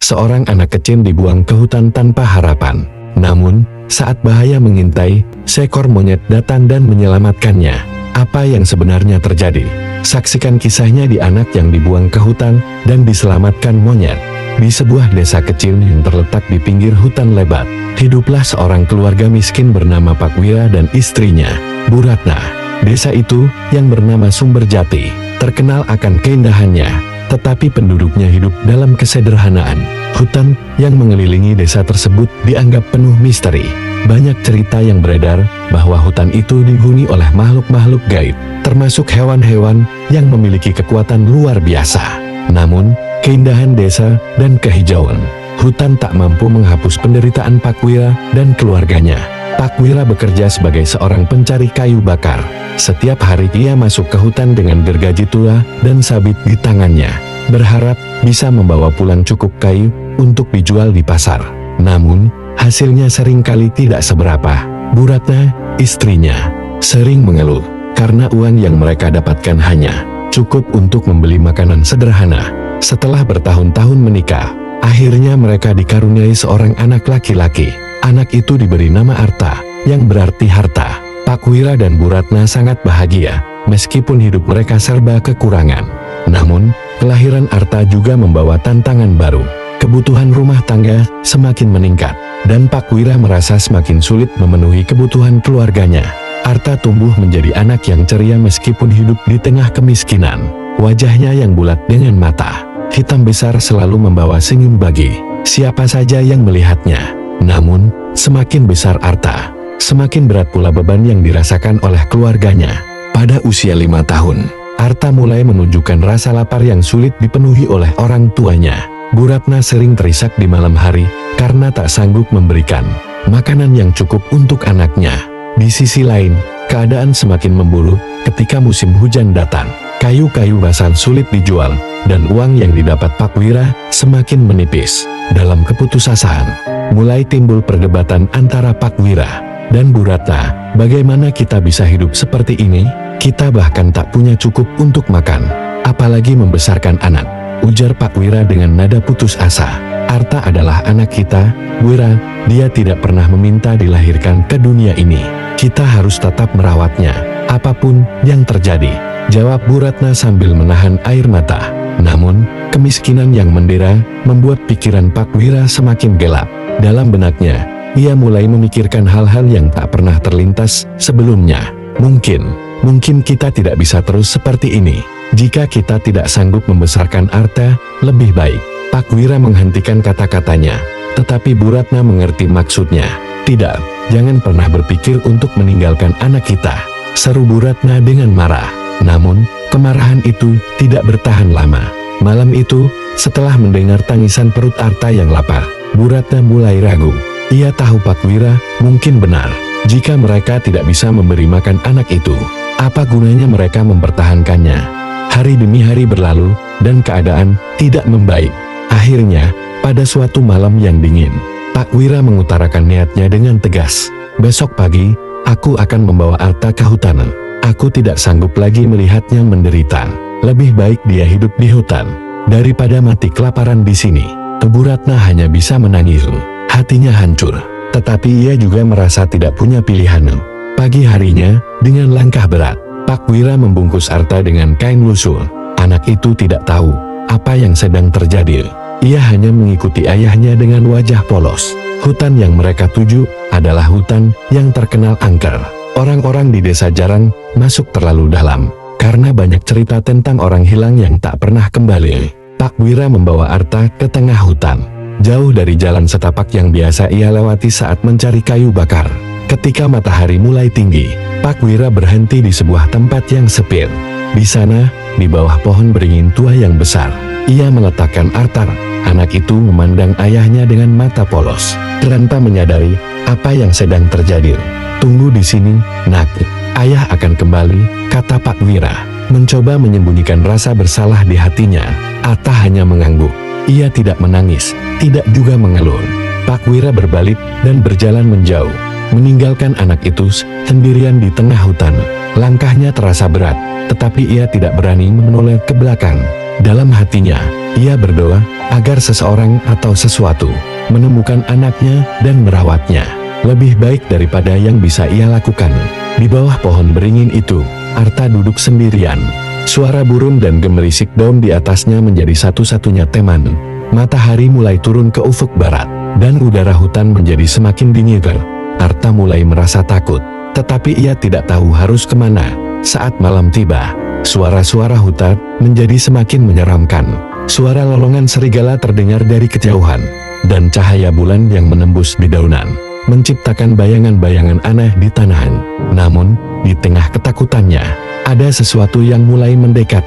seorang anak kecil dibuang ke hutan tanpa harapan. Namun, saat bahaya mengintai, seekor monyet datang dan menyelamatkannya. Apa yang sebenarnya terjadi? Saksikan kisahnya di anak yang dibuang ke hutan dan diselamatkan monyet. Di sebuah desa kecil yang terletak di pinggir hutan lebat, hiduplah seorang keluarga miskin bernama Pak Wira dan istrinya, Bu Ratna. Desa itu, yang bernama Sumberjati, terkenal akan keindahannya, tetapi penduduknya hidup dalam kesederhanaan. Hutan yang mengelilingi desa tersebut dianggap penuh misteri. Banyak cerita yang beredar bahwa hutan itu dihuni oleh makhluk-makhluk gaib, termasuk hewan-hewan yang memiliki kekuatan luar biasa. Namun, keindahan desa dan kehijauan hutan tak mampu menghapus penderitaan Pak Wira dan keluarganya. Pak Wira bekerja sebagai seorang pencari kayu bakar. Setiap hari ia masuk ke hutan dengan gergaji tua dan sabit di tangannya, berharap bisa membawa pulang cukup kayu untuk dijual di pasar. Namun, hasilnya seringkali tidak seberapa. Bu Ratna, istrinya, sering mengeluh karena uang yang mereka dapatkan hanya cukup untuk membeli makanan sederhana. Setelah bertahun-tahun menikah, akhirnya mereka dikaruniai seorang anak laki-laki. Anak itu diberi nama Arta, yang berarti harta. Pak Wira dan Bu Ratna sangat bahagia, meskipun hidup mereka serba kekurangan. Namun, kelahiran Arta juga membawa tantangan baru. Kebutuhan rumah tangga semakin meningkat, dan Pak Wira merasa semakin sulit memenuhi kebutuhan keluarganya. Arta tumbuh menjadi anak yang ceria meskipun hidup di tengah kemiskinan. Wajahnya yang bulat dengan mata hitam besar selalu membawa senyum bagi siapa saja yang melihatnya. Namun, semakin besar Arta, semakin berat pula beban yang dirasakan oleh keluarganya. Pada usia 5 tahun, Arta mulai menunjukkan rasa lapar yang sulit dipenuhi oleh orang tuanya. Bu Ratna sering terisak di malam hari karena tak sanggup memberikan makanan yang cukup untuk anaknya. Di sisi lain, keadaan semakin memburuk ketika musim hujan datang. Kayu-kayu basah sulit dijual, dan uang yang didapat Pak Wira semakin menipis. Dalam keputusasaan, mulai timbul perdebatan antara Pak Wira dan Bu Ratna. Bagaimana kita bisa hidup seperti ini? Kita bahkan tak punya cukup untuk makan, apalagi membesarkan anak, ujar Pak Wira dengan nada putus asa. Arta adalah anak kita, Wira. Dia tidak pernah meminta dilahirkan ke dunia ini. Kita harus tetap merawatnya, apapun yang terjadi, jawab Bu Ratna sambil menahan air mata. Namun, kemiskinan yang mendera membuat pikiran Pak Wira semakin gelap. Dalam benaknya, ia mulai memikirkan hal-hal yang tak pernah terlintas sebelumnya. Mungkin kita tidak bisa terus seperti ini. Jika kita tidak sanggup membesarkan Arta, lebih baik. Pak Wira menghentikan kata-katanya, tetapi Bu Ratna mengerti maksudnya. Tidak, jangan pernah berpikir untuk meninggalkan anak kita, seru Bu Ratna dengan marah. Namun, kemarahan itu tidak bertahan lama. Malam itu, setelah mendengar tangisan perut Arta yang lapar, Bu Ratna mulai ragu. Ia tahu Pak Wira mungkin benar. Jika mereka tidak bisa memberi makan anak itu, apa gunanya mereka mempertahankannya? Hari demi hari berlalu, dan keadaan tidak membaik. Akhirnya, pada suatu malam yang dingin, Pak Wira mengutarakan niatnya dengan tegas. Besok pagi, aku akan membawa Arta ke hutan. Aku tidak sanggup lagi melihatnya menderita. Lebih baik dia hidup di hutan daripada mati kelaparan di sini. Bu Ratna hanya bisa menangis. Hatinya hancur, tetapi ia juga merasa tidak punya pilihan. Pagi harinya, dengan langkah berat, Pak Wira membungkus Arta dengan kain lusuh. Anak itu tidak tahu apa yang sedang terjadi. Ia hanya mengikuti ayahnya dengan wajah polos. Hutan yang mereka tuju adalah hutan yang terkenal angker. Orang-orang di desa jarang masuk terlalu dalam, karena banyak cerita tentang orang hilang yang tak pernah kembali. Pak Wira membawa Arta ke tengah hutan, jauh dari jalan setapak yang biasa ia lewati saat mencari kayu bakar. Ketika matahari mulai tinggi, Pak Wira berhenti di sebuah tempat yang sepi. Di sana, di bawah pohon beringin tua yang besar, ia meletakkan Arta. Anak itu memandang ayahnya dengan mata polos, tanpa menyadari apa yang sedang terjadi. Tunggu di sini, nak. Ayah akan kembali, kata Pak Wira, mencoba menyembunyikan rasa bersalah di hatinya. Arta hanya mengangguk. Ia tidak menangis, tidak juga mengeluh. Pak Wira berbalik dan berjalan menjauh, meninggalkan anak itu sendirian di tengah hutan. Langkahnya terasa berat, tetapi ia tidak berani menoleh ke belakang. Dalam hatinya, Ia berdoa agar seseorang atau sesuatu menemukan anaknya dan merawatnya. Lebih baik daripada yang bisa ia lakukan. Di bawah pohon beringin itu, Arta duduk sendirian. Suara burung dan gemerisik daun di atasnya menjadi satu-satunya teman. Matahari mulai turun ke ufuk barat, dan udara hutan menjadi semakin dingin. Arta mulai merasa takut, tetapi ia tidak tahu harus kemana. Saat malam tiba, suara-suara hutan menjadi semakin menyeramkan. Suara lolongan serigala terdengar dari kejauhan, dan cahaya bulan yang menembus dedaunan menciptakan bayangan-bayangan aneh di tanah. Namun, di tengah ketakutannya, ada sesuatu yang mulai mendekat.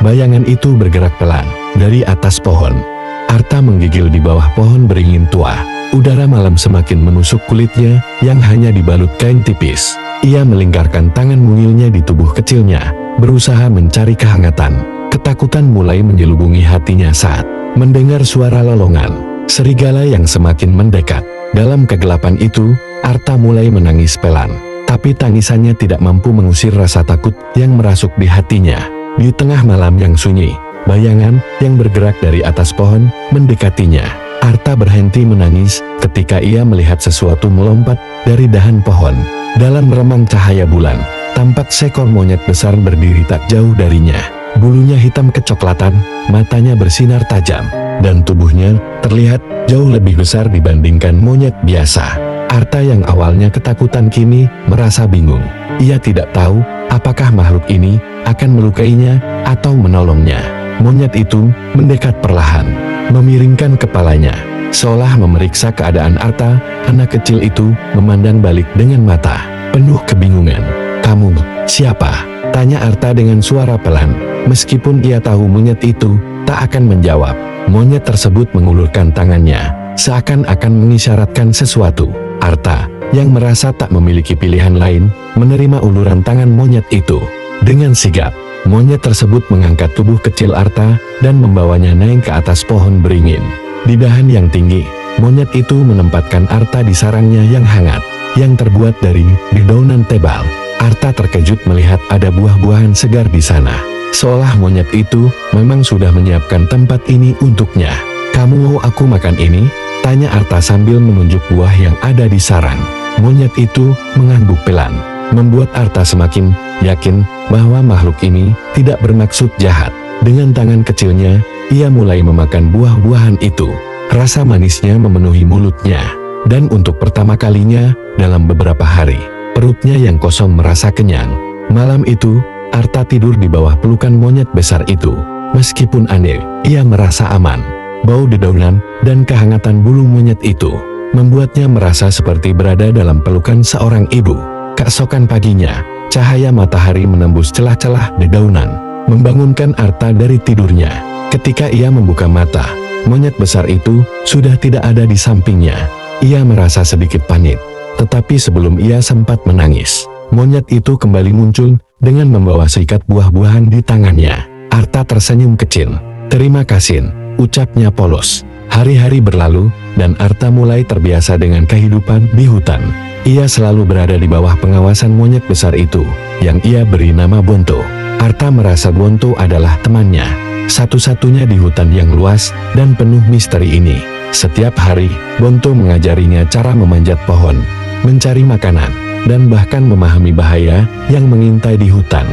Bayangan itu bergerak pelan dari atas pohon. Arta menggigil di bawah pohon beringin tua. Udara malam semakin menusuk kulitnya yang hanya dibalut kain tipis. Ia melingkarkan tangan mungilnya di tubuh kecilnya, berusaha mencari kehangatan. Ketakutan mulai menyelubungi hatinya saat mendengar suara lolongan serigala yang semakin mendekat. Dalam kegelapan itu, Arta mulai menangis pelan. Tapi tangisannya tidak mampu mengusir rasa takut yang merasuk di hatinya. Di tengah malam yang sunyi, bayangan yang bergerak dari atas pohon mendekatinya. Arta berhenti menangis ketika ia melihat sesuatu melompat dari dahan pohon. Dalam remang cahaya bulan, tampak seekor monyet besar berdiri tak jauh darinya. Bulunya hitam kecoklatan, matanya bersinar tajam, dan tubuhnya terlihat jauh lebih besar dibandingkan monyet biasa. Arta yang awalnya ketakutan kini merasa bingung. Ia tidak tahu apakah makhluk ini akan melukainya atau menolongnya. Monyet itu mendekat perlahan, memiringkan kepalanya, seolah memeriksa keadaan Arta. Anak kecil itu memandang balik dengan mata penuh kebingungan. "Kamu siapa?" tanya Arta dengan suara pelan. Meskipun ia tahu monyet itu tak akan menjawab, monyet tersebut mengulurkan tangannya, seakan-akan mengisyaratkan sesuatu. Arta, yang merasa tak memiliki pilihan lain, menerima uluran tangan monyet itu. Dengan sigap, monyet tersebut mengangkat tubuh kecil Arta dan membawanya naik ke atas pohon beringin. Di dahan yang tinggi, monyet itu menempatkan Arta di sarangnya yang hangat, yang terbuat dari dedaunan tebal. Arta terkejut melihat ada buah-buahan segar di sana, seolah monyet itu memang sudah menyiapkan tempat ini untuknya. "Kamu mau aku makan ini?" tanya Arta sambil menunjuk buah yang ada di sarang. Monyet itu mengangguk pelan, membuat Arta semakin yakin bahwa makhluk ini tidak bermaksud jahat. Dengan tangan kecilnya, ia mulai memakan buah-buahan itu. Rasa manisnya memenuhi mulutnya, dan untuk pertama kalinya dalam beberapa hari, perutnya yang kosong merasa kenyang. Malam itu, Arta tidur di bawah pelukan monyet besar itu. Meskipun aneh, ia merasa aman. Bau dedaunan dan kehangatan bulu monyet itu membuatnya merasa seperti berada dalam pelukan seorang ibu. Keesokan paginya, cahaya matahari menembus celah-celah dedaunan, membangunkan Arta dari tidurnya. Ketika ia membuka mata, monyet besar itu sudah tidak ada di sampingnya. Ia merasa sedikit panik, tetapi sebelum ia sempat menangis, monyet itu kembali muncul dengan membawa seikat buah-buahan di tangannya. Arta tersenyum kecil. "Terima kasih," ucapnya polos. Hari-hari berlalu, dan Arta mulai terbiasa dengan kehidupan di hutan. Ia selalu berada di bawah pengawasan monyet besar itu, yang ia beri nama Bonto. Arta merasa Bonto adalah temannya, satu-satunya di hutan yang luas dan penuh misteri ini. Setiap hari, Bonto mengajarinya cara memanjat pohon, mencari makanan, dan bahkan memahami bahaya yang mengintai di hutan.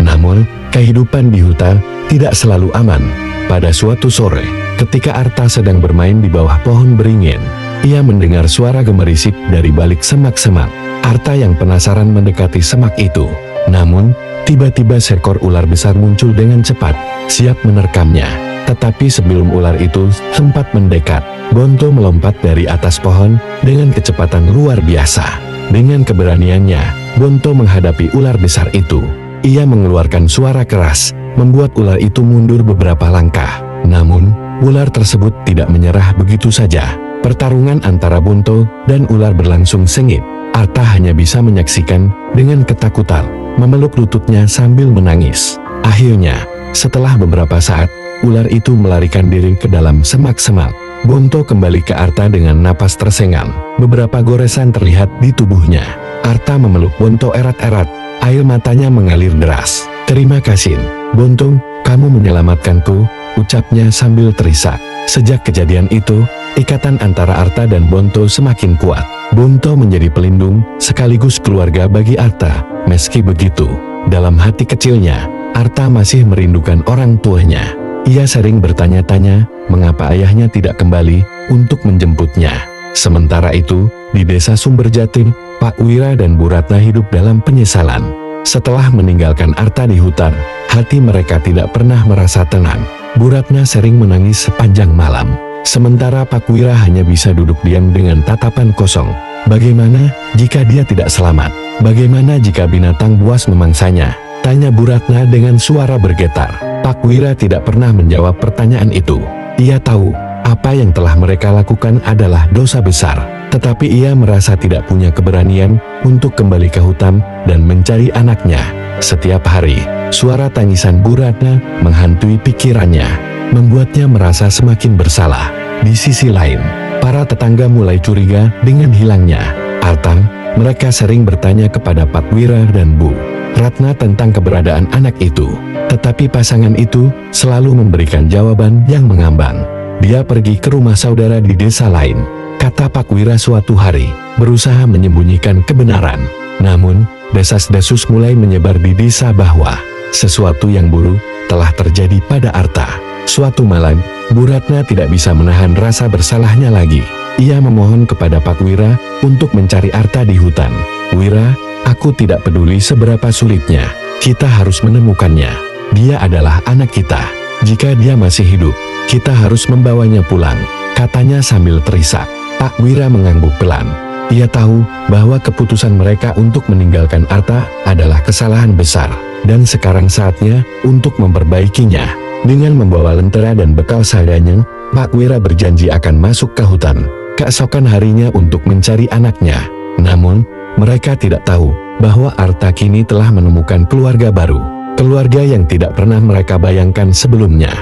Namun, kehidupan di hutan tidak selalu aman. Pada suatu sore, ketika Arta sedang bermain di bawah pohon beringin, ia mendengar suara gemerisik dari balik semak-semak. Arta yang penasaran mendekati semak itu. Namun, tiba-tiba seekor ular besar muncul dengan cepat, siap menerkamnya. Tetapi sebelum ular itu sempat mendekat, Bonto melompat dari atas pohon dengan kecepatan luar biasa. Dengan keberaniannya, Bonto menghadapi ular besar itu. Ia mengeluarkan suara keras, membuat ular itu mundur beberapa langkah. Namun, ular tersebut tidak menyerah begitu saja. Pertarungan antara Bonto dan ular berlangsung sengit. Arta hanya bisa menyaksikan dengan ketakutan, memeluk lututnya sambil menangis. Akhirnya, setelah beberapa saat, ular itu melarikan diri ke dalam semak-semak. Bonto kembali ke Arta dengan napas tersengal. Beberapa goresan terlihat di tubuhnya. Arta memeluk Bonto erat-erat, air matanya mengalir deras. "Terima kasih, Bonto, kamu menyelamatkanku," ucapnya sambil terisak. Sejak kejadian itu, ikatan antara Arta dan Bonto semakin kuat. Bonto menjadi pelindung sekaligus keluarga bagi Arta. Meski begitu, dalam hati kecilnya, Arta masih merindukan orang tuanya. Ia sering bertanya-tanya mengapa ayahnya tidak kembali untuk menjemputnya. Sementara itu, di desa Sumberjati, Pak Wira dan Bu Ratna hidup dalam penyesalan. Setelah meninggalkan Arta di hutan, hati mereka tidak pernah merasa tenang. Bu Ratna sering menangis sepanjang malam. Sementara Pak Wira hanya bisa duduk diam dengan tatapan kosong. Bagaimana jika dia tidak selamat? Bagaimana jika binatang buas memangsanya? Tanya Bu Ratna dengan suara bergetar. Pak Wira tidak pernah menjawab pertanyaan itu. Ia tahu apa yang telah mereka lakukan adalah dosa besar. Tetapi ia merasa tidak punya keberanian untuk kembali ke hutan dan mencari anaknya. Setiap hari, suara tangisan Bu Ratna menghantui pikirannya, membuatnya merasa semakin bersalah. Di sisi lain, para tetangga mulai curiga dengan hilangnya Arta. Mereka sering bertanya kepada Pak Wira dan Bu Ratna tentang keberadaan anak itu. Tetapi pasangan itu selalu memberikan jawaban yang mengambang. Dia pergi ke rumah saudara di desa lain, kata Pak Wira suatu hari, berusaha menyembunyikan kebenaran. Namun, desas-desus mulai menyebar di desa bahwa sesuatu yang buruk telah terjadi pada Arta. Suatu malam, Bu Ratna tidak bisa menahan rasa bersalahnya lagi. Ia memohon kepada Pak Wira untuk mencari Arta di hutan. Wira, aku tidak peduli seberapa sulitnya, kita harus menemukannya. Dia adalah anak kita. Jika dia masih hidup, kita harus membawanya pulang, katanya sambil terisak. Pak Wira mengangguk pelan. Ia tahu bahwa keputusan mereka untuk meninggalkan Arta adalah kesalahan besar, dan sekarang saatnya untuk memperbaikinya. Dengan membawa lentera dan bekal seadanya, Pak Wira berjanji akan masuk ke hutan keesokan harinya untuk mencari anaknya. Namun, mereka tidak tahu bahwa Arta kini telah menemukan keluarga baru, keluarga yang tidak pernah mereka bayangkan sebelumnya.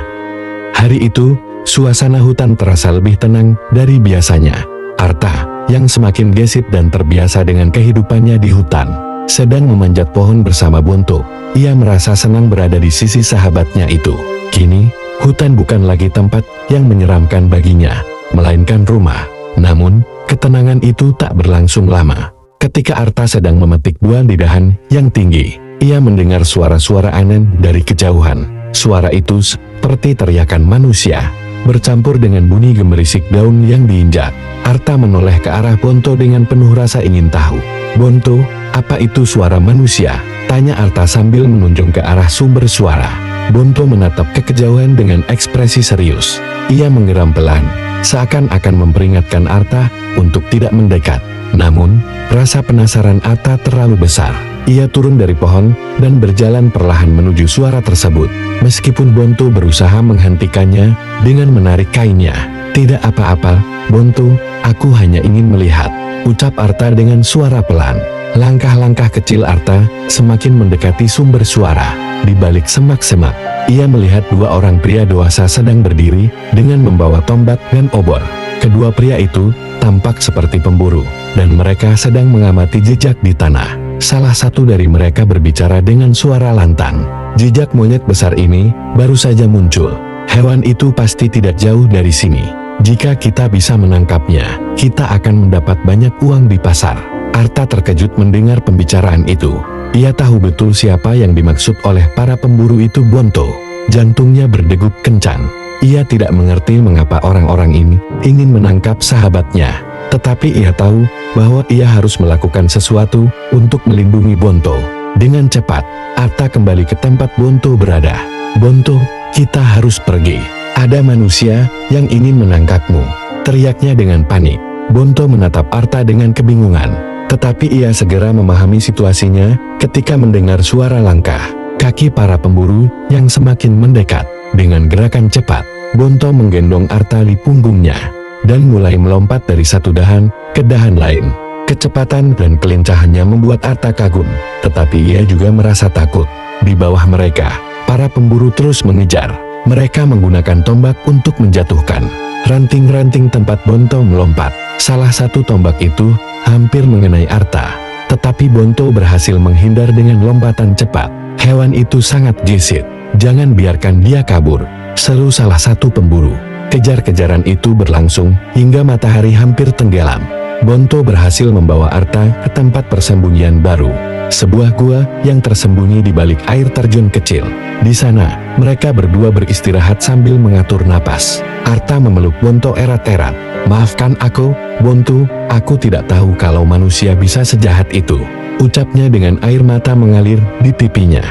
Hari itu, suasana hutan terasa lebih tenang dari biasanya. Arta, yang semakin gesit dan terbiasa dengan kehidupannya di hutan, sedang memanjat pohon bersama Bonto. Ia merasa senang berada di sisi sahabatnya itu. Kini, hutan bukan lagi tempat yang menyeramkan baginya, melainkan rumah. Namun, ketenangan itu tak berlangsung lama. Ketika Arta sedang memetik buah di dahan yang tinggi, ia mendengar suara-suara aneh dari kejauhan. Suara itu seperti teriakan manusia, bercampur dengan bunyi gemerisik daun yang diinjak. Arta menoleh ke arah Bonto dengan penuh rasa ingin tahu. "Bonto, apa itu suara manusia?" tanya Arta sambil menunjuk ke arah sumber suara. Bonto menatap ke kejauhan dengan ekspresi serius. Ia menggeram pelan, seakan-akan memperingatkan Arta untuk tidak mendekat. Namun, rasa penasaran Arta terlalu besar. Ia turun dari pohon dan berjalan perlahan menuju suara tersebut. Meskipun Bonto berusaha menghentikannya dengan menarik kainnya. "Tidak apa-apa, Bonto, aku hanya ingin melihat," ucap Arta dengan suara pelan. Langkah-langkah kecil Arta semakin mendekati sumber suara. Di balik semak-semak, ia melihat dua orang pria dewasa sedang berdiri dengan membawa tombak dan obor. Kedua pria itu tampak seperti pemburu, dan mereka sedang mengamati jejak di tanah. Salah satu dari mereka berbicara dengan suara lantang. "Jejak monyet besar ini baru saja muncul. Hewan itu pasti tidak jauh dari sini. Jika kita bisa menangkapnya, kita akan mendapat banyak uang di pasar." Arta terkejut mendengar pembicaraan itu. Ia tahu betul siapa yang dimaksud oleh para pemburu itu, Bonto. Jantungnya berdegup kencang. Ia tidak mengerti mengapa orang-orang ini ingin menangkap sahabatnya. Tetapi ia tahu bahwa ia harus melakukan sesuatu untuk melindungi Bonto. Dengan cepat, Arta kembali ke tempat Bonto berada. "Bonto, kita harus pergi. Ada manusia yang ingin menangkapmu," teriaknya dengan panik. Bonto menatap Arta dengan kebingungan. Tetapi ia segera memahami situasinya ketika mendengar suara langkah kaki para pemburu yang semakin mendekat. Dengan gerakan cepat, Bonto menggendong Arta di punggungnya dan mulai melompat dari satu dahan ke dahan lain. Kecepatan dan kelincahannya membuat Arta kagum, tetapi ia juga merasa takut. Di bawah mereka, para pemburu terus mengejar. Mereka menggunakan tombak untuk menjatuhkan ranting-ranting tempat Bonto melompat. Salah satu tombak itu hampir mengenai Arta, tetapi Bonto berhasil menghindar dengan lompatan cepat. Hewan itu sangat gesit. "Jangan biarkan dia kabur," seru salah satu pemburu. Kejar-kejaran itu berlangsung hingga matahari hampir tenggelam. Bonto berhasil membawa Arta ke tempat persembunyian baru, sebuah gua yang tersembunyi di balik air terjun kecil. Di sana, mereka berdua beristirahat sambil mengatur napas. Arta memeluk Bonto erat-erat. "Maafkan aku, Bonto, aku tidak tahu kalau manusia bisa sejahat itu," ucapnya dengan air mata mengalir di pipinya.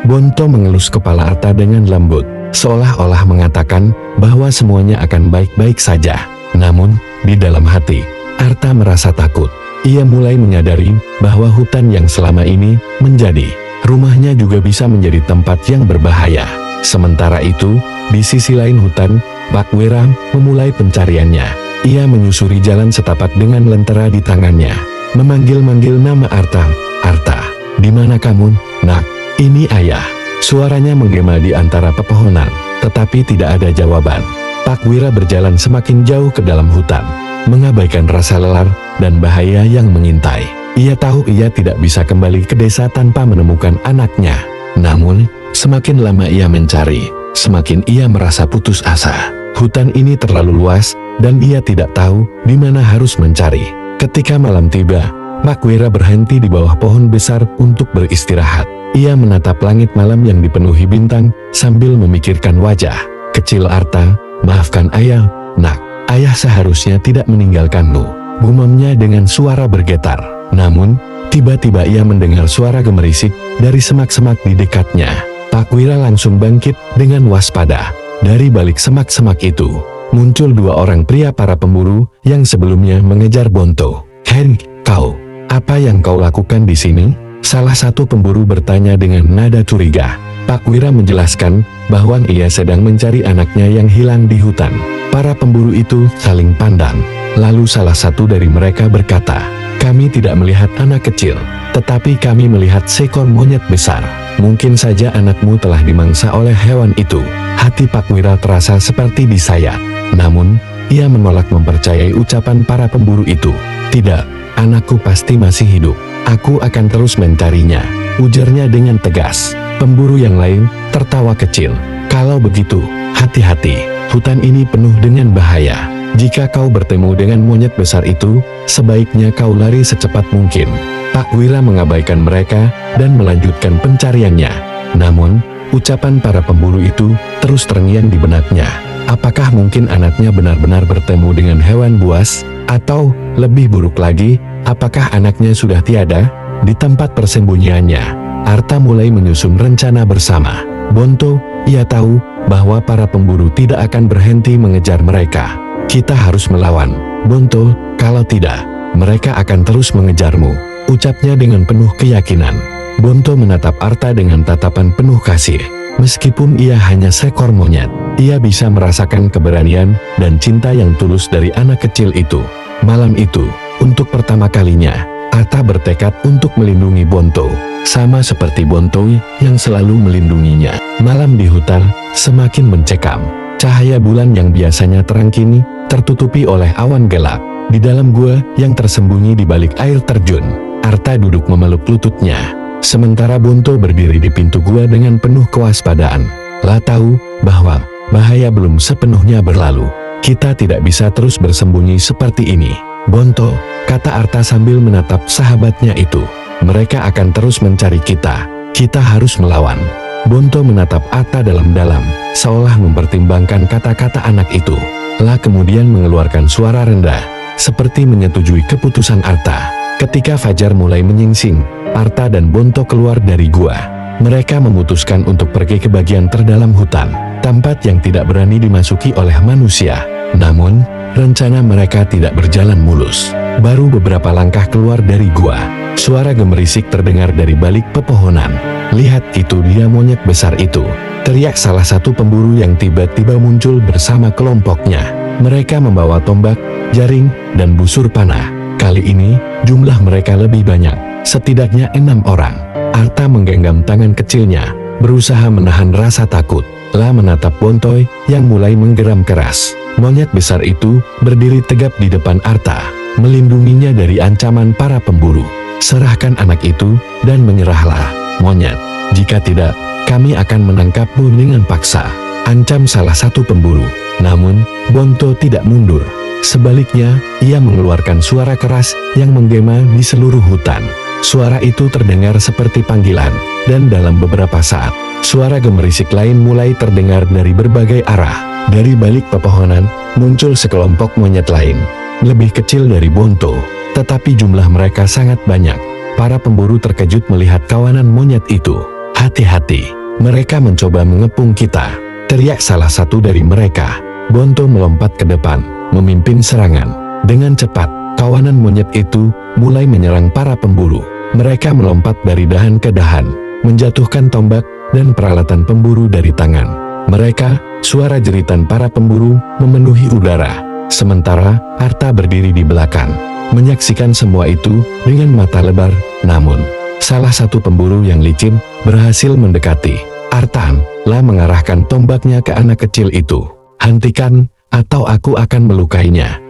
Bonto mengelus kepala Arta dengan lembut, seolah-olah mengatakan bahwa semuanya akan baik-baik saja. Namun, di dalam hati, Arta merasa takut. Ia mulai menyadari bahwa hutan yang selama ini menjadi rumahnya juga bisa menjadi tempat yang berbahaya. Sementara itu, di sisi lain hutan, Pakwira memulai pencariannya. Ia menyusuri jalan setapak dengan lentera di tangannya, memanggil-manggil nama Arta. "Arta, di mana kamu, nak? Ini ayah." Suaranya menggema di antara pepohonan, tetapi tidak ada jawaban. Pakwira berjalan semakin jauh ke dalam hutan, mengabaikan rasa lelah dan bahaya yang mengintai. Ia tahu ia tidak bisa kembali ke desa tanpa menemukan anaknya. Namun, semakin lama ia mencari, semakin ia merasa putus asa. Hutan ini terlalu luas, dan ia tidak tahu di mana harus mencari. Ketika malam tiba, Pakwira berhenti di bawah pohon besar untuk beristirahat. Ia menatap langit malam yang dipenuhi bintang sambil memikirkan wajah kecil Arta. "Maafkan ayah, nak. Ayah seharusnya tidak meninggalkanmu," gumamnya dengan suara bergetar. Namun, tiba-tiba ia mendengar suara gemerisik dari semak-semak di dekatnya. Pakwira langsung bangkit dengan waspada. Dari balik semak-semak itu, muncul dua orang pria para pemburu yang sebelumnya mengejar Bonto. "Hei, kau, apa yang kau lakukan di sini?" salah satu pemburu bertanya dengan nada curiga. Pakwira menjelaskan bahwa ia sedang mencari anaknya yang hilang di hutan. Para pemburu itu saling pandang. Lalu salah satu dari mereka berkata, "Kami tidak melihat anak kecil, tetapi kami melihat seekor monyet besar. Mungkin saja anakmu telah dimangsa oleh hewan itu." Hati Pakwira terasa seperti disayat. Namun, ia menolak mempercayai ucapan para pemburu itu. "Tidak, anakku pasti masih hidup. Aku akan terus mencarinya," ujarnya dengan tegas. Pemburu yang lain tertawa kecil. "Kalau begitu, hati-hati. Hutan ini penuh dengan bahaya. Jika kau bertemu dengan monyet besar itu, sebaiknya kau lari secepat mungkin." Pakwira mengabaikan mereka dan melanjutkan pencariannya. Namun, ucapan para pemburu itu terus terngiang di benaknya. Apakah mungkin anaknya benar-benar bertemu dengan hewan buas? Atau, lebih buruk lagi, apakah anaknya sudah tiada? Di tempat persembunyiannya, Arta mulai menyusun rencana bersama Bonto. Ia tahu bahwa para pemburu tidak akan berhenti mengejar mereka. "Kita harus melawan, Bonto, kalau tidak, mereka akan terus mengejarmu," ucapnya dengan penuh keyakinan. Bonto menatap Arta dengan tatapan penuh kasih. Meskipun ia hanya seekor monyet, ia bisa merasakan keberanian dan cinta yang tulus dari anak kecil itu. Malam itu, untuk pertama kalinya, Arta bertekad untuk melindungi Bonto, sama seperti Bonto yang selalu melindunginya. Malam di hutan semakin mencekam. Cahaya bulan yang biasanya terang kini tertutupi oleh awan gelap. Di dalam gua yang tersembunyi di balik air terjun, Arta duduk memeluk lututnya, sementara Bonto berdiri di pintu gua dengan penuh kewaspadaan. Lah tahu bahwa bahaya belum sepenuhnya berlalu. "Kita tidak bisa terus bersembunyi seperti ini, Bonto," kata Arta sambil menatap sahabatnya itu. "Mereka akan terus mencari kita. Kita harus melawan." Bonto menatap Arta dalam-dalam, seolah mempertimbangkan kata-kata anak itu. Lah kemudian mengeluarkan suara rendah, seperti menyetujui keputusan Arta. Ketika fajar mulai menyingsing, Arta dan Bonto keluar dari gua. Mereka memutuskan untuk pergi ke bagian terdalam hutan, tempat yang tidak berani dimasuki oleh manusia. Namun, rencana mereka tidak berjalan mulus. Baru beberapa langkah keluar dari gua, suara gemerisik terdengar dari balik pepohonan. "Lihat, itu dia monyet besar itu," teriak salah satu pemburu yang tiba-tiba muncul bersama kelompoknya. Mereka membawa tombak, jaring, dan busur panah. Kali ini, jumlah mereka lebih banyak, setidaknya 6 orang. Arta menggenggam tangan kecilnya, berusaha menahan rasa takut. Lah menatap Bontoy yang mulai menggeram keras. Monyet besar itu berdiri tegap di depan Arta, melindunginya dari ancaman para pemburu. "Serahkan anak itu dan menyerahlah, monyet. Jika tidak, kami akan menangkapmu dengan paksa." ancam salah satu pemburu. Namun, Bonto tidak mundur. Sebaliknya, ia mengeluarkan suara keras yang menggema di seluruh hutan. Suara itu terdengar seperti panggilan, dan dalam beberapa saat, suara gemerisik lain mulai terdengar dari berbagai arah. Dari balik pepohonan, muncul sekelompok monyet lain, lebih kecil dari Bonto, tetapi jumlah mereka sangat banyak. Para pemburu terkejut melihat kawanan monyet itu. "Hati-hati, mereka mencoba mengepung kita," teriak salah satu dari mereka. Bonto melompat ke depan, memimpin serangan. Dengan cepat, kawanan monyet itu mulai menyerang para pemburu. Mereka melompat dari dahan ke dahan, menjatuhkan tombak dan peralatan pemburu dari tangan mereka. Suara jeritan para pemburu memenuhi udara. Sementara Arta berdiri di belakang, menyaksikan semua itu dengan mata lebar. Namun, salah satu pemburu yang licin berhasil mendekati Artan, mengarahkan tombaknya ke anak kecil itu. "Hentikan, atau aku akan melukainya,"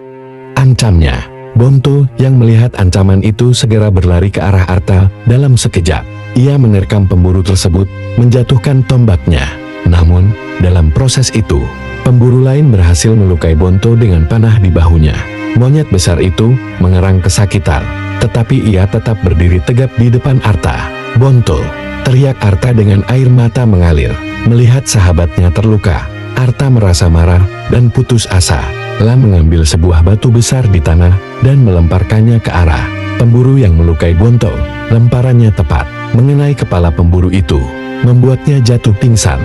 ancamnya. Bonto yang melihat ancaman itu segera berlari ke arah Arta. Dalam sekejap, ia menerkam pemburu tersebut, menjatuhkan tombaknya. Namun, dalam proses itu, pemburu lain berhasil melukai Bonto dengan panah di bahunya. Monyet besar itu mengerang kesakitan, tetapi ia tetap berdiri tegap di depan Arta. "Bonto!" teriak Arta dengan air mata mengalir. Melihat sahabatnya terluka, Arta merasa marah dan putus asa. Mengambil sebuah batu besar di tanah dan melemparkannya ke arah pemburu yang melukai Bonto. Lemparannya tepat mengenai kepala pemburu itu, membuatnya jatuh pingsan.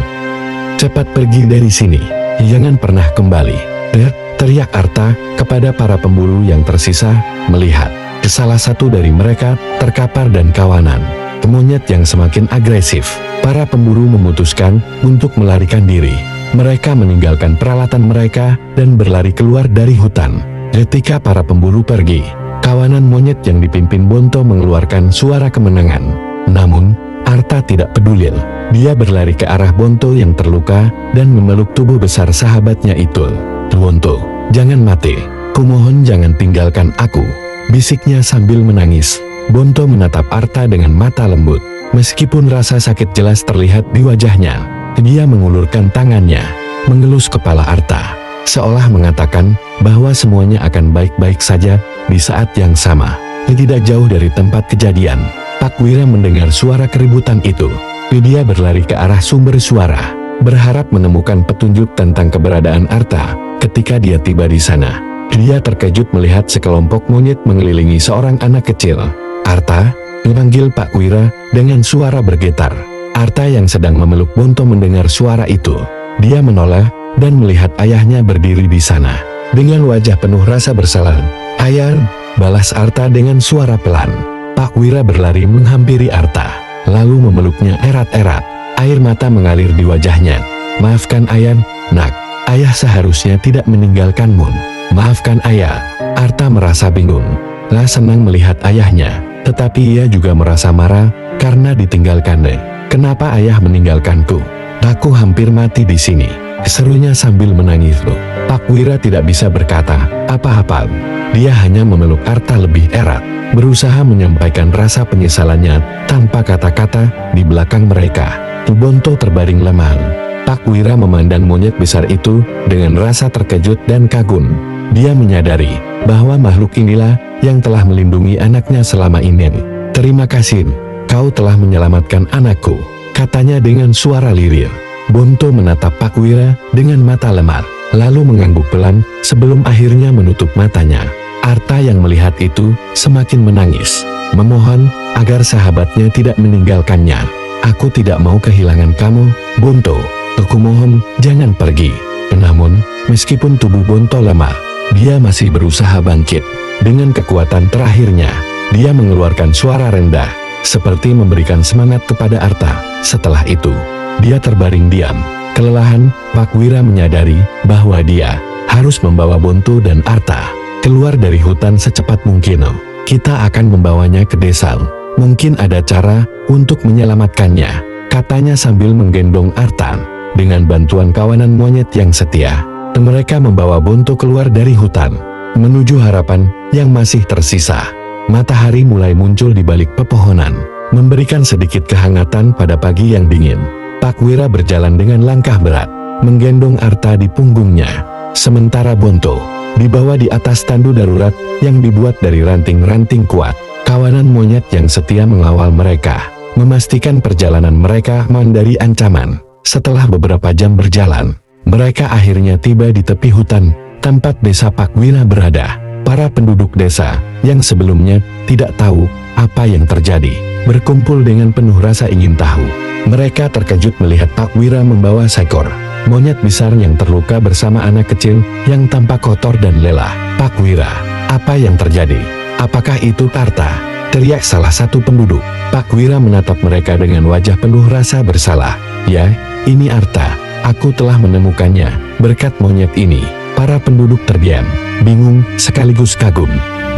"Cepat pergi dari sini, jangan pernah kembali," teriak Arta kepada para pemburu yang tersisa. Melihat ke salah satu dari mereka terkapar dan kawanan monyet yang semakin agresif, para pemburu memutuskan untuk melarikan diri. Mereka meninggalkan peralatan mereka dan berlari keluar dari hutan. Ketika para pemburu pergi, kawanan monyet yang dipimpin Bonto mengeluarkan suara kemenangan. Namun, Arta tidak peduli. Dia berlari ke arah Bonto yang terluka dan memeluk tubuh besar sahabatnya itu. "Bonto, jangan mati. Kumohon jangan tinggalkan aku," bisiknya sambil menangis. Bonto menatap Arta dengan mata lembut. Meskipun rasa sakit jelas terlihat di wajahnya, dia mengulurkan tangannya, mengelus kepala Arta, seolah mengatakan bahwa semuanya akan baik-baik saja. Di saat yang sama, tidak jauh dari tempat kejadian, Pak Wira mendengar suara keributan itu. Dia berlari ke arah sumber suara, berharap menemukan petunjuk tentang keberadaan Arta. Ketika dia tiba di sana, dia terkejut melihat sekelompok monyet mengelilingi seorang anak kecil. "Arta!" memanggil Pak Wira dengan suara bergetar. Arta yang sedang memeluk Bonto mendengar suara itu. Dia menoleh dan melihat ayahnya berdiri di sana dengan wajah penuh rasa bersalah. "Ayah!" balas Arta dengan suara pelan. Pak Wira berlari menghampiri Arta, lalu memeluknya erat-erat. Air mata mengalir di wajahnya. "Maafkan ayah, nak. Ayah seharusnya tidak meninggalkanmu." "Maafkan ayah." Arta merasa bingung. Senang melihat ayahnya, tetapi ia juga merasa marah karena ditinggalkannya. "Kenapa ayah meninggalkanku? Aku hampir mati di sini," serunya sambil menangis. Pak Wira tidak bisa berkata apa-apa. Dia hanya memeluk Arta lebih erat, berusaha menyampaikan rasa penyesalannya tanpa kata-kata. Di belakang mereka, Bonto terbaring lemah. Pak Wira memandang monyet besar itu dengan rasa terkejut dan kagum. Dia menyadari bahwa makhluk inilah yang telah melindungi anaknya selama ini. "Terima kasih, kau telah menyelamatkan anakku," katanya dengan suara lirih. Bonto menatap Pak Wira dengan mata lemar, lalu mengangguk pelan sebelum akhirnya menutup matanya. Arta yang melihat itu semakin menangis, memohon agar sahabatnya tidak meninggalkannya. "Aku tidak mau kehilangan kamu, Bonto. Aku mohon jangan pergi." Namun, meskipun tubuh Bonto lemah, dia masih berusaha bangkit. Dengan kekuatan terakhirnya, dia mengeluarkan suara rendah, seperti memberikan semangat kepada Arta. Setelah itu, dia terbaring diam. Kelelahan, Pak Wira menyadari bahwa dia harus membawa Bonto dan Arta keluar dari hutan secepat mungkin. "Kita akan membawanya ke desa. Mungkin ada cara untuk menyelamatkannya," katanya sambil menggendong Arta. Dengan bantuan kawanan monyet yang setia, mereka membawa Bonto keluar dari hutan, menuju harapan yang masih tersisa. Matahari mulai muncul di balik pepohonan, memberikan sedikit kehangatan pada pagi yang dingin. Pak Wira berjalan dengan langkah berat, menggendong Arta di punggungnya. Sementara Bonto dibawa di atas tandu darurat yang dibuat dari ranting-ranting kuat. Kawanan monyet yang setia mengawal mereka, memastikan perjalanan mereka aman dari ancaman. Setelah beberapa jam berjalan, mereka akhirnya tiba di tepi hutan, tempat desa Pakwira berada. Para penduduk desa, yang sebelumnya tidak tahu apa yang terjadi, berkumpul dengan penuh rasa ingin tahu. Mereka terkejut melihat Pakwira membawa seekor monyet besar yang terluka bersama anak kecil yang tampak kotor dan lelah. "Pakwira, apa yang terjadi? Apakah itu Arta?" teriak salah satu penduduk. Pakwira menatap mereka dengan wajah penuh rasa bersalah. "Ya, ini Arta. Aku telah menemukannya berkat monyet ini." Para penduduk terdiam, bingung sekaligus kagum.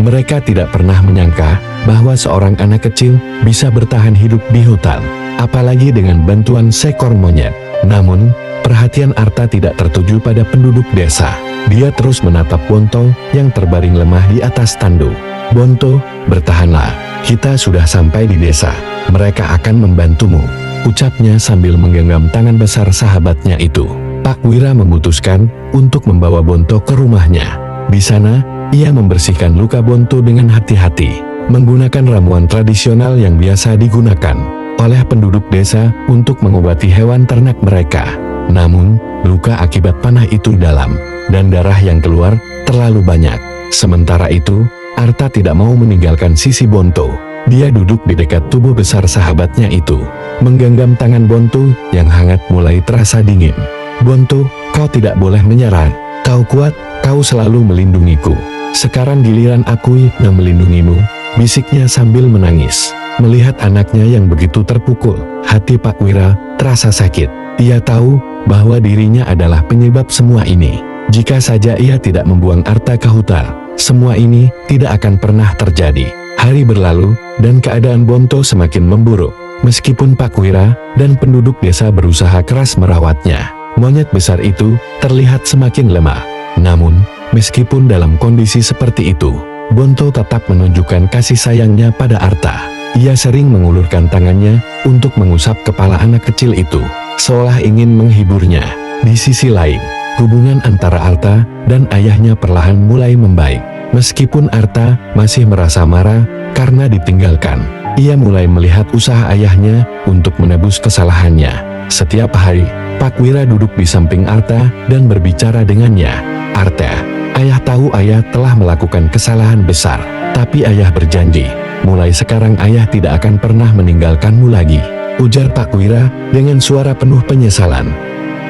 Mereka tidak pernah menyangka bahwa seorang anak kecil bisa bertahan hidup di hutan, apalagi dengan bantuan seekor monyet. Namun, perhatian Arta tidak tertuju pada penduduk desa. Dia terus menatap Bonto yang terbaring lemah di atas tandu. "Bonto, bertahanlah. Kita sudah sampai di desa. Mereka akan membantumu," ucapnya sambil menggenggam tangan besar sahabatnya itu. Pakwira memutuskan untuk membawa Bonto ke rumahnya. Di sana, ia membersihkan luka Bonto dengan hati-hati, menggunakan ramuan tradisional yang biasa digunakan oleh penduduk desa untuk mengobati hewan ternak mereka. Namun, luka akibat panah itu dalam, dan darah yang keluar terlalu banyak. Sementara itu, Arta tidak mau meninggalkan sisi Bonto. Dia duduk di dekat tubuh besar sahabatnya itu, menggenggam tangan Bonto yang hangat mulai terasa dingin. "Bonto, kau tidak boleh menyerah. Kau kuat, kau selalu melindungiku. Sekarang giliran aku yang melindungimu," bisiknya sambil menangis. Melihat anaknya yang begitu terpukul, hati Pakwira terasa sakit. Ia tahu bahwa dirinya adalah penyebab semua ini. Jika saja ia tidak membuang Arta ke hutan, semua ini tidak akan pernah terjadi. Hari berlalu, dan keadaan Bonto semakin memburuk. Meskipun Pakwira dan penduduk desa berusaha keras merawatnya, monyet besar itu terlihat semakin lemah. Namun, meskipun dalam kondisi seperti itu, Bonto tetap menunjukkan kasih sayangnya pada Arta. Ia sering mengulurkan tangannya untuk mengusap kepala anak kecil itu, seolah ingin menghiburnya. Di sisi lain, hubungan antara Arta dan ayahnya perlahan mulai membaik. Meskipun Arta masih merasa marah karena ditinggalkan, ia mulai melihat usaha ayahnya untuk menebus kesalahannya. Setiap hari, Pakwira duduk di samping Arta dan berbicara dengannya. "Arta, ayah tahu ayah telah melakukan kesalahan besar, tapi ayah berjanji, mulai sekarang ayah tidak akan pernah meninggalkanmu lagi," ujar Pakwira dengan suara penuh penyesalan.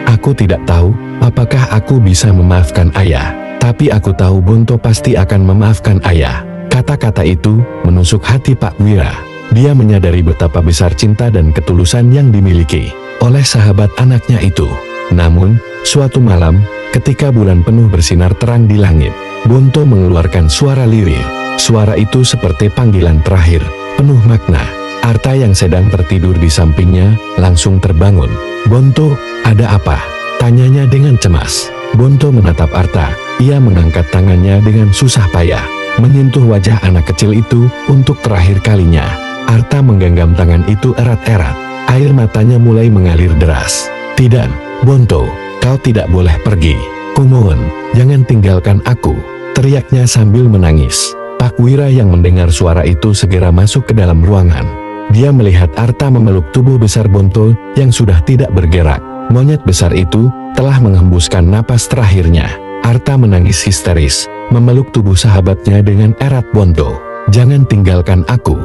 "Aku tidak tahu apakah aku bisa memaafkan ayah, tapi aku tahu Bonto pasti akan memaafkan ayah." Kata-kata itu menusuk hati Pakwira. Dia menyadari betapa besar cinta dan ketulusan yang dimiliki oleh sahabat anaknya itu. Namun, suatu malam, ketika bulan penuh bersinar terang di langit, Bonto mengeluarkan suara lirih. Suara itu seperti panggilan terakhir, penuh makna. Arta yang sedang tertidur di sampingnya langsung terbangun. "Bonto, ada apa?" tanyanya dengan cemas. Bonto menatap Arta. Ia mengangkat tangannya dengan susah payah, menyentuh wajah anak kecil itu untuk terakhir kalinya. Arta menggenggam tangan itu erat-erat. Air matanya mulai mengalir deras. "Tidak, Bonto, kau tidak boleh pergi. Kumohon, jangan tinggalkan aku," teriaknya sambil menangis. Pakwira yang mendengar suara itu segera masuk ke dalam ruangan. Dia melihat Arta memeluk tubuh besar Bonto yang sudah tidak bergerak. Monyet besar itu telah menghembuskan napas terakhirnya. Arta menangis histeris, memeluk tubuh sahabatnya dengan erat. "Bonto, jangan tinggalkan aku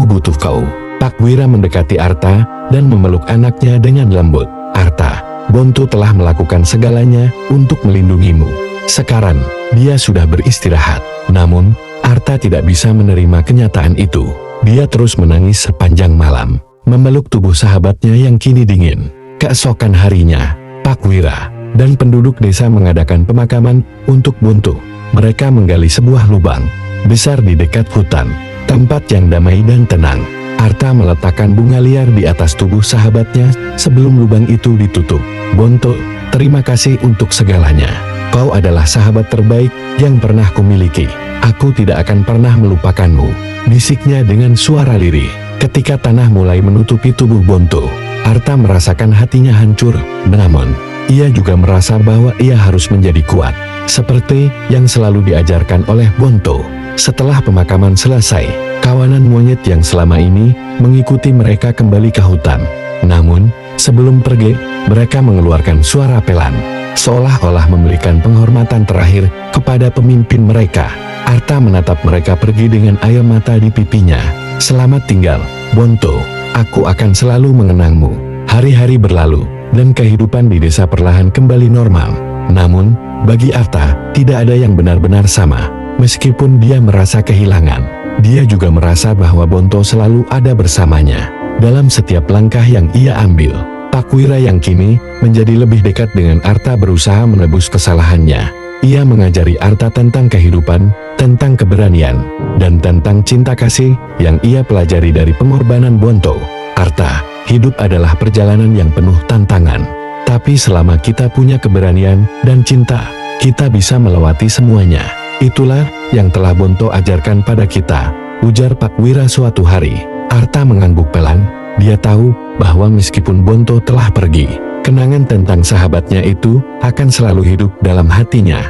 butuh kau." Pakwira mendekati Arta dan memeluk anaknya dengan lembut. "Arta, Bonto telah melakukan segalanya untuk melindungimu. Sekarang, dia sudah beristirahat." Namun, Arta tidak bisa menerima kenyataan itu. Dia terus menangis sepanjang malam, memeluk tubuh sahabatnya yang kini dingin. Keesokan harinya, Pakwira dan penduduk desa mengadakan pemakaman untuk Bonto. Mereka menggali sebuah lubang besar di dekat hutan, tempat yang damai dan tenang. Arta meletakkan bunga liar di atas tubuh sahabatnya sebelum lubang itu ditutup. "Bonto, terima kasih untuk segalanya. Kau adalah sahabat terbaik yang pernah kumiliki. Aku tidak akan pernah melupakanmu," bisiknya dengan suara lirih. Ketika tanah mulai menutupi tubuh Bonto, Arta merasakan hatinya hancur. Namun, Ia juga merasa bahwa ia harus menjadi kuat, seperti yang selalu diajarkan oleh Bonto. Setelah pemakaman selesai, kawanan monyet yang selama ini mengikuti mereka kembali ke hutan. Namun, sebelum pergi, mereka mengeluarkan suara pelan, seolah-olah memberikan penghormatan terakhir kepada pemimpin mereka. Arta menatap mereka pergi dengan air mata di pipinya. Selamat tinggal, Bonto. Aku akan selalu mengenangmu. Hari-hari berlalu, dan kehidupan di desa perlahan kembali normal. Namun, bagi Arta, tidak ada yang benar-benar sama. Meskipun dia merasa kehilangan, dia juga merasa bahwa Bonto selalu ada bersamanya dalam setiap langkah yang ia ambil. Pak Wira yang kini menjadi lebih dekat dengan Arta berusaha menebus kesalahannya. Ia mengajari Arta tentang kehidupan, tentang keberanian, dan tentang cinta kasih yang ia pelajari dari pengorbanan Bonto. Arta, hidup adalah perjalanan yang penuh tantangan. Tapi selama kita punya keberanian dan cinta, kita bisa melewati semuanya. Itulah yang telah Bonto ajarkan pada kita, ujar Pak Wira suatu hari. Arta mengangguk pelan. Dia tahu bahwa meskipun Bonto telah pergi, kenangan tentang sahabatnya itu akan selalu hidup dalam hatinya.